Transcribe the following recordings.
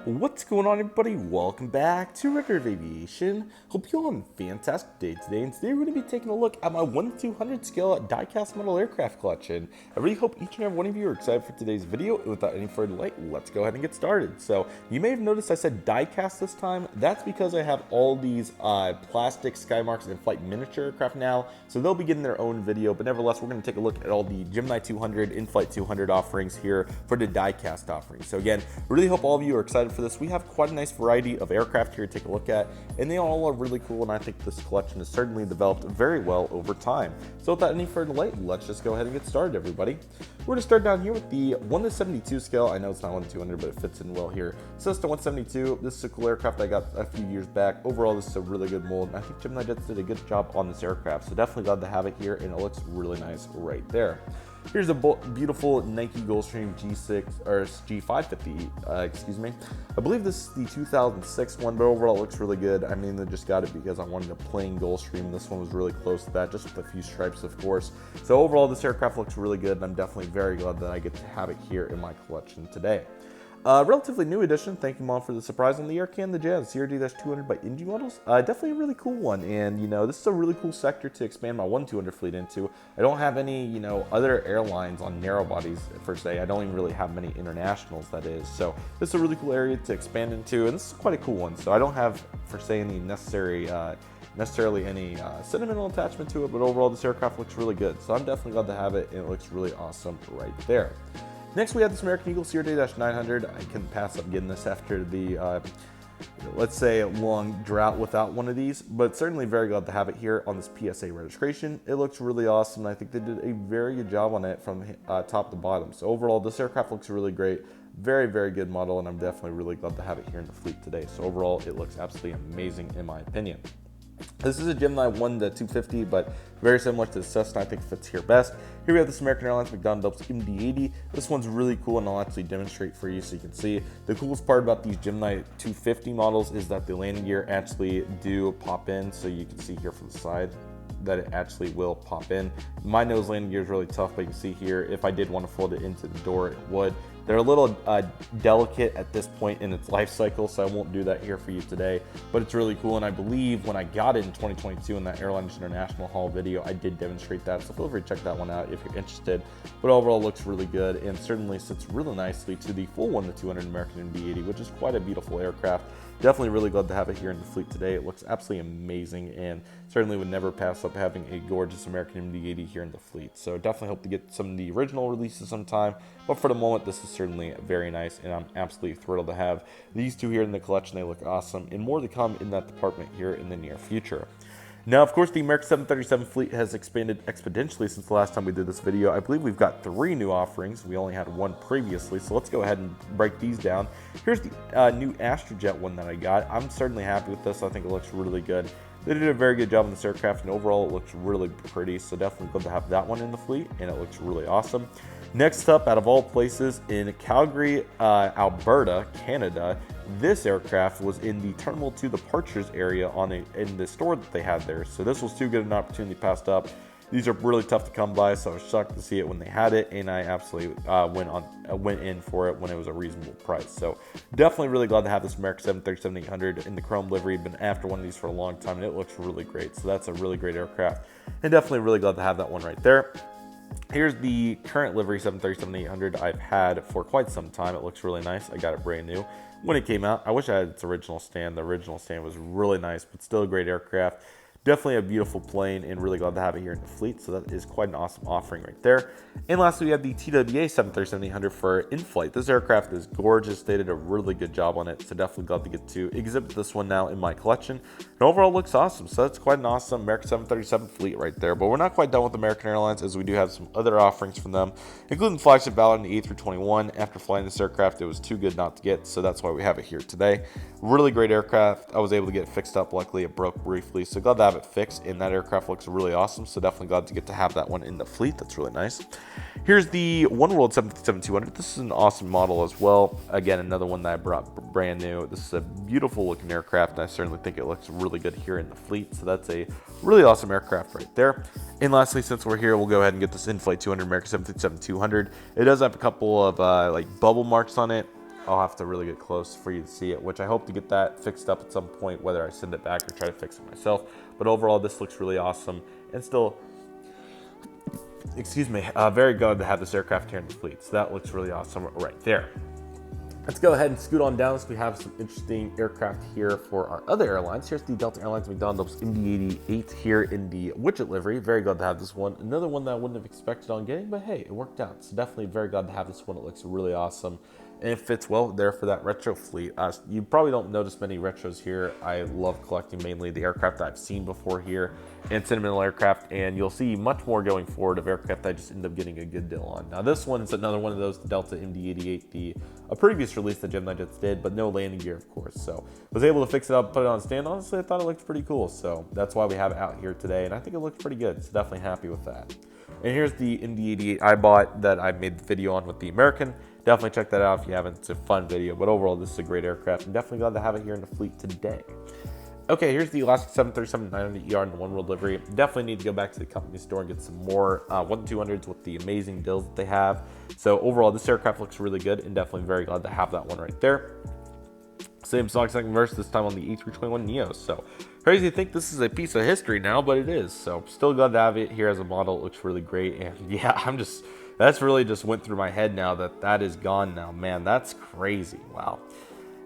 What's going on, everybody? Welcome back to Redriveraviation. Hope you all have a fantastic day today. And today we're going to be taking a look at my 1/200 scale diecast model aircraft collection. I really hope each and every one of you are excited for today's video. And without any further delay, let's go ahead and get started. So you may have noticed I said diecast this time. That's because I have all these plastic Skymarks and flight miniature aircraft now. So they'll be getting their own video. But nevertheless, we're going to take a look at all the Gemini 200, in-flight 200 offerings here for the diecast offerings. So again, really hope all of you are excited for this. We have quite a nice variety of aircraft here to take a look at, and they all are really cool, and I think this collection has certainly developed very well over time. So without any further delay, let's just go ahead and get started, everybody. We're going to start down here with the 1/72 scale. I know it's not 1/200, but it fits in well here. So it's the 1/72. This is a cool aircraft I got a few years back. Overall, this is a really good mold, and I think GeminiJets did a good job on this aircraft, so definitely glad to have it here, and it looks really nice right there. Here's a beautiful Nike Gulfstream G6 or G550, excuse me. I believe this is the 2006 one, but overall it looks really good. I mean, I just got it because I wanted a plain Gulfstream. This one was really close to that, just with a few stripes, of course. So overall, this aircraft looks really good, and I'm definitely very glad that I get to have it here in my collection today. Relatively new addition, thank you Mom for the surprise on the Aircan, the Jazz CRD-200 by NG Models. Definitely a really cool one, and you know, this is a really cool sector to expand my 1/200 fleet into. I don't have any, you know, other airlines on narrow bodies per se. I don't even really have many internationals, that is. So this is a really cool area to expand into, and this is quite a cool one. So I don't have, per se, any necessarily any sentimental attachment to it, but overall this aircraft looks really good. So I'm definitely glad to have it, and it looks really awesome right there. Next, we have this American Eagle CRD-900. I couldn't pass up getting this after the, let's say, a long drought without one of these, but certainly very glad to have it here on this PSA registration. It looks really awesome, and I think they did a very good job on it from top to bottom. So overall, this aircraft looks really great. Very, very good model, and I'm definitely really glad to have it here in the fleet today. So overall, it looks absolutely amazing in my opinion. This is a Gemini 1-250, but very similar to the Cessna. I think fits here best. Here we have this American Airlines McDonnell MD-80. This one's really cool, and I'll actually demonstrate for you so you can see. The coolest part about these Gemini 250 models is that the landing gear actually do pop in, so you can see here from the side that it actually will pop in. My nose landing gear is really tough, but you can see here, if I did want to fold it into the door, it would. They're a little delicate at this point in its life cycle, so I won't do that here for you today, but it's really cool, and I believe when I got it in 2022 in that Airlines International Haul video, I did demonstrate that, so feel free to check that one out if you're interested. But overall, it looks really good, and certainly sits really nicely to the full 1-200 American MD-80, which is quite a beautiful aircraft. Definitely really glad to have it here in the fleet today. It looks absolutely amazing, and certainly would never pass up having a gorgeous American MD-80 here in the fleet. So definitely hope to get some of the original releases sometime, but for the moment, this is certainly very nice, and I'm absolutely thrilled to have these two here in the collection. They look awesome, and more to come in that department here in the near future. Now, of course, the American 737 fleet has expanded exponentially since the last time we did this video. I believe we've got 3 new offerings. We only had 1 previously, so let's go ahead and break these down. Here's the new Astrojet one that I got. I'm certainly happy with this. I think it looks really good. They did a very good job on this aircraft, and overall it looks really pretty, so definitely good to have that one in the fleet, and it looks really awesome. Next up, out of all places, in Calgary, Alberta, Canada, this aircraft was in the Terminal 2 departures area in the store that they had there. So this was too good an opportunity passed up. These are really tough to come by, so I was shocked to see it when they had it, and I absolutely went in for it when it was a reasonable price. So definitely really glad to have this American 737-800 in the chrome livery. Been after one of these for a long time, and it looks really great. So that's a really great aircraft, and definitely really glad to have that one right there. Here's the current livery 737-800 I've had for quite some time. It looks really nice. I got it brand new when it came out. I wish I had its original stand. The original stand was really nice, but still a great aircraft. Definitely a beautiful plane, and really glad to have it here in the fleet. So that is quite an awesome offering right there. And lastly, we have the TWA 737-800 for in-flight. This aircraft is gorgeous. They did a really good job on it, so definitely glad to get to exhibit this one now in my collection. And overall, looks awesome. So that's quite an awesome American 737 fleet right there. But we're not quite done with American Airlines, as we do have some other offerings from them, including flagship Valor in the A321. After flying this aircraft, it was too good not to get, so that's why we have it here today. Really great aircraft. I was able to get it fixed up. Luckily, it broke briefly, so glad to have it fixed, and that aircraft looks really awesome, so definitely glad to get to have that one in the fleet. That's really nice. Here's the One World 757-200. This is an awesome model as well. Again, another one that I brought brand new. This is a beautiful looking aircraft, and I certainly think it looks really good here in the fleet, so that's a really awesome aircraft right there. And lastly, since we're here, we'll go ahead and get this in-flight 200 American 757-200. It does have a couple of like bubble marks on it. I'll have to really get close for you to see it, which I hope to get that fixed up at some point, whether I send it back or try to fix it myself. But overall, this looks really awesome, and still, excuse me, very good to have this aircraft here in the fleet. So that looks really awesome right there. Let's go ahead and scoot on down, so we have some interesting aircraft here for our other airlines. Here's the Delta Airlines McDonnell's MD-88 here in the widget livery. Very glad to have this one. Another one that I wouldn't have expected on getting, but hey, it worked out. So definitely very glad to have this one. It looks really awesome, and it fits well there for that retro fleet. You probably don't notice many retros here. I love collecting mainly the aircraft that I've seen before here and sentimental aircraft, and you'll see much more going forward of aircraft that I just end up getting a good deal on. Now this one is another one of those, the Delta MD-88, a previous release that GeminiJets did, but no landing gear, of course. So was able to fix it up, put it on stand. Honestly, I thought it looked pretty cool, so that's why we have it out here today, and I think it looks pretty good, so definitely happy with that. And here's the MD-88 I bought that I made the video on with the American. Definitely check that out if you haven't. It's a fun video, but overall, this is a great aircraft, and definitely glad to have it here in the fleet today. Okay, here's the Elastic 737-900ER in the One World livery. Definitely need to go back to the company store and get some more 1-200s with the amazing deals that they have. So overall, this aircraft looks really good, and definitely very glad to have that one right there. Same stock second verse, this time on the A321neo. So crazy to think this is a piece of history now, but it is. So still glad to have it here as a model. It looks really great, and yeah, that's really just went through my head now that is gone now. Man, that's crazy. Wow.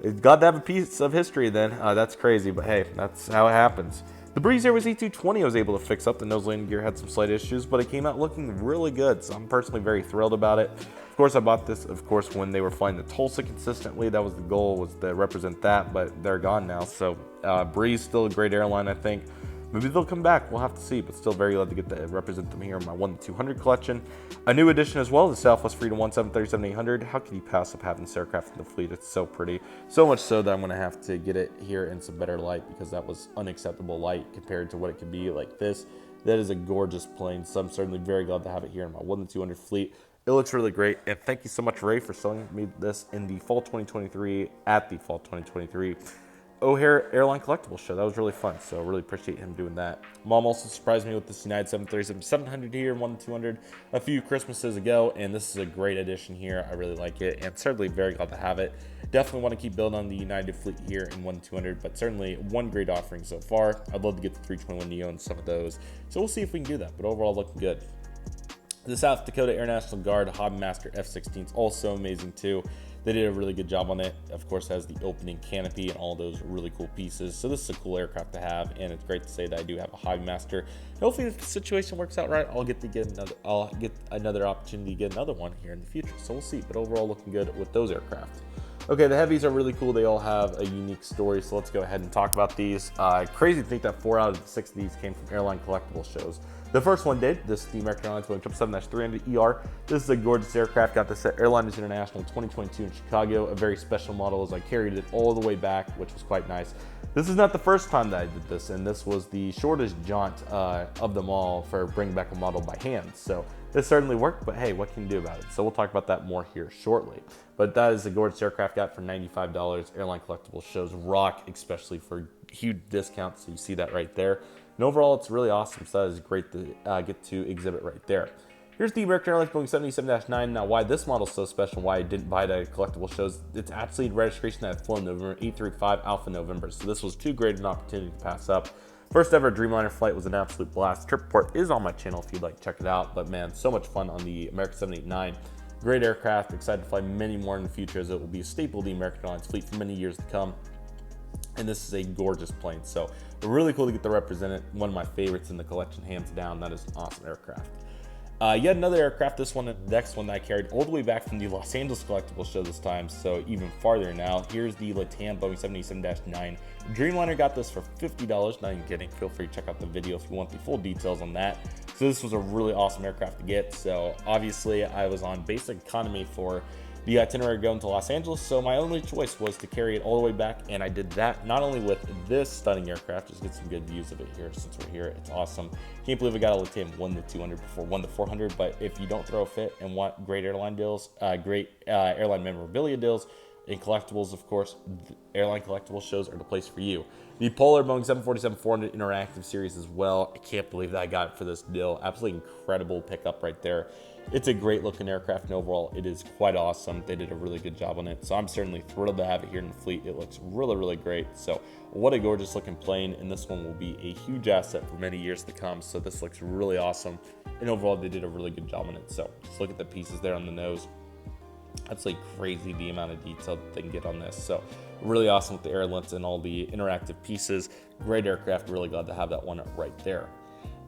It's glad to have a piece of history then. That's crazy, but hey, that's how it happens. The Breeze Airways A220 I was able to fix up. The nose landing gear had some slight issues, but it came out looking really good, so I'm personally very thrilled about it. Of course, I bought this, of course, when they were flying the Tulsa consistently. That was the goal, was to represent that, but they're gone now. So Breeze, still a great airline, I think. Maybe they'll come back, we'll have to see, but still very glad to get to represent them here in my 1-200 collection. A new addition as well, the Southwest Freedom 737-800. How could you pass up having this aircraft in the fleet? It's so pretty. So much so that I'm gonna have to get it here in some better light, because that was unacceptable light compared to what it could be like this. That is a gorgeous plane, so I'm certainly very glad to have it here in my 1-200 fleet. It looks really great, and thank you so much, Ray, for selling me this in the fall 2023, at the fall 2023 O'Hare Airline Collectibles Show. That was really fun, so I really appreciate him doing that. Mom also surprised me with this United 737-700 here in 1-200 a few Christmases ago, and this is a great addition here. I really like it, and certainly very glad to have it. Definitely want to keep building on the United fleet here in 1-200, but certainly one great offering so far. I'd love to get the 321neo and some of those, so we'll see if we can do that, but overall looking good. The South Dakota Air National Guard Hobbymaster F-16 is also amazing too. They did a really good job on it. Of course, it has the opening canopy and all those really cool pieces. So this is a cool aircraft to have, and it's great to say that I do have a Hobbymaster. Hopefully, if the situation works out right, I'll get another opportunity to get another one here in the future. So we'll see. But overall, looking good with those aircraft. Okay, the Heavies are really cool. They all have a unique story, so let's go ahead and talk about these. Crazy to think that 4 out of the 6 of these came from airline collectible shows. The first one did. This is the American Airlines Boeing 777-300ER. This is a gorgeous aircraft. Got this at Airliners International 2022 in Chicago. A very special model, as I carried it all the way back, which was quite nice. This is not the first time that I did this, and this was the shortest jaunt of them all for bringing back a model by hand. So this certainly worked, but hey, what can you do about it? So we'll talk about that more here shortly. But that is a gorgeous aircraft, got for $95. Airline collectible shows rock, especially for huge discounts. So you see that right there. And overall, it's really awesome. So that is great to get to exhibit right there. Here's the American Airlines Boeing 777-9. Now, why this model is so special, why I didn't buy it at collectible shows, it's actually registration that I've flown November 835 Alpha November. So this was too great an opportunity to pass up. First ever Dreamliner flight was an absolute blast. Trip report is on my channel if you'd like to check it out. But man, so much fun on the American 789. Great aircraft. Excited to fly many more in the future, as it will be a staple of the American Airlines fleet for many years to come. And this is a gorgeous plane. So really cool to get to represent it. One of my favorites in the collection, hands down. That is an awesome aircraft. Yet another aircraft, this one, the next one that I carried all the way back from the Los Angeles Collectible Show this time, so even farther now. Here's the Latam Boeing 787-9. Dreamliner got this for $50, not even kidding. Feel free to check out the video if you want the full details on that. So this was a really awesome aircraft to get. So obviously I was on basic economy for the itinerary going to Los Angeles, so my only choice was to carry it all the way back, and I did that not only with this stunning aircraft, just get some good views of it here since we're here. It's awesome. Can't believe I got a Latam 1-200 before 1-400, but if you don't throw a fit and want great airline deals, great airline memorabilia deals, In collectibles, of course, airline collectible shows are the place for you. The Polar Boeing 747-400 Interactive Series as well. I can't believe that I got it for this deal. Absolutely incredible pickup right there. It's a great looking aircraft, and overall it is quite awesome. They did a really good job on it, so I'm certainly thrilled to have it here in the fleet. It looks really great. So what a gorgeous looking plane, and this one will be a huge asset for many years to come. So this looks really awesome, and overall they did a really good job on it. So just look at the pieces there on the nose. Absolutely crazy the amount of detail that they can get on this. So really awesome with the air lens and all the interactive pieces. Great aircraft. Really glad to have that one right there.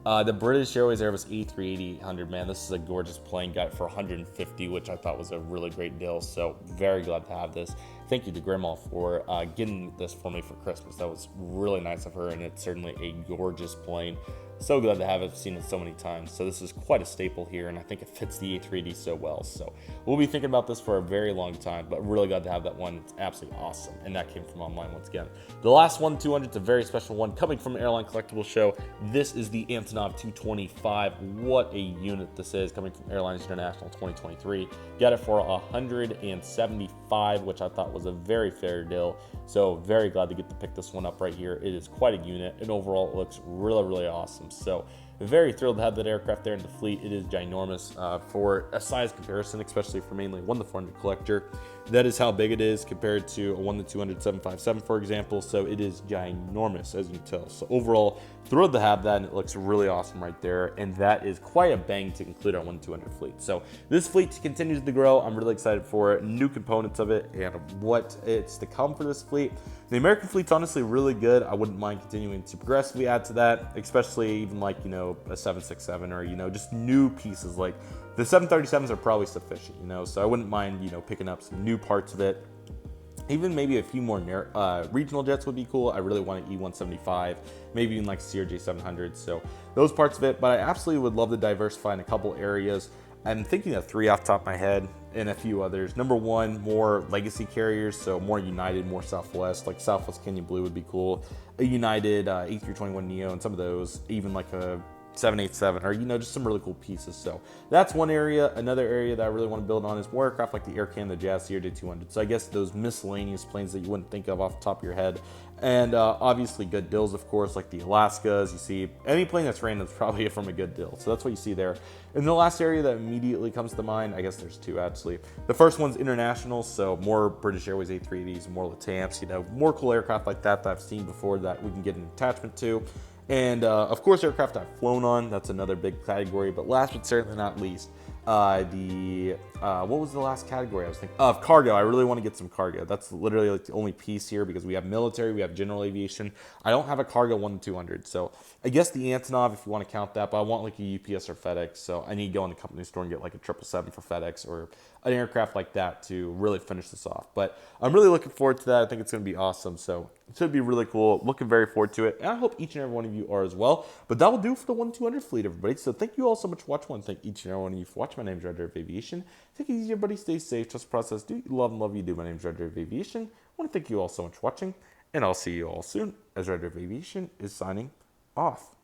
The British Airways Airbus A380-800, man, this is a gorgeous plane. Got it for $150, which I thought was a really great deal. So very glad to have this. Thank you to Grandma for getting this for me for Christmas. That was really nice of her, and it's certainly a gorgeous plane. So glad to have it. I've seen it so many times. So this is quite a staple here, and I think it fits the A380 so well. So we'll be thinking about this for a very long time, but really glad to have that one. It's absolutely awesome, and that came from online once again. The last one, 200, is a very special one coming from an airline collectible show. This is the Antonov 225. What a unit this is, coming from Airlines International 2023. Got it for $175, which I thought was a very fair deal. So very glad to get to pick this one up right here. It is quite a unit, and overall it looks really awesome. So very thrilled to have that aircraft there in the fleet. It is ginormous for a size comparison, especially for mainly 1-400 collector. That is how big it is compared to a 1-200 757, for example. So it is ginormous, as you can tell. So overall, thrilled to have that, and it looks really awesome right there. And that is quite a bang to include our 1-200 fleet. So this fleet continues to grow. I'm really excited for it, new components of it, and what it's to come for this fleet. The American fleet's honestly really good. I wouldn't mind continuing to progressively add to that, especially even like, you know, a 767 or, you know, just new pieces. Like the 737s are probably sufficient, you know, so I wouldn't mind, you know, picking up some new parts of it. Even maybe a few more regional jets would be cool. I really want an E175, maybe even like CRJ 700. So those parts of it, but I absolutely would love to diversify in a couple areas. I'm thinking of 3 off the top of my head and a few others. Number 1, more legacy carriers, so more United, more Southwest, like Southwest Kenyan Blue would be cool. A United A321neo and some of those, even like a 787, or, you know, just some really cool pieces. So that's one area. Another area that I really want to build on is more aircraft like the Air Canada Jazz CRJ200. So I guess those miscellaneous planes that you wouldn't think of off the top of your head. And obviously good deals, of course, like the Alaskas. You see any plane that's random is probably from a good deal. So that's what you see there. And the last area that immediately comes to mind, I guess there's 2 actually. The first one's international, so more British Airways A380s, more LATAMs, you know, more cool aircraft like that that I've seen before that we can get an attachment to. And of course, aircraft I've flown on, that's another big category. But last but certainly not least, what was the last category I was thinking of? Cargo. I really want to get some cargo. That's literally like the only piece here, because we have military, we have general aviation. I don't have a cargo 1-200, so I guess the Antonov, if you want to count that, but I want like a UPS or FedEx, so I need to go in the company store and get like a 777 for FedEx or an aircraft like that to really finish this off. But I'm really looking forward to that. I think it's going to be awesome, so it should be really cool. Looking very forward to it, and I hope each and every one of you are as well. But that will do for the 1-200 fleet, everybody. So thank you all so much for watching. I want to thank each and every one of you for watching. My name is Redriveraviation. Take it easy, everybody. Stay safe. Trust the process. Do love and love you do. My name is Redriveraviation. I want to thank you all so much for watching, and I'll see you all soon as Redriveraviation is signing off.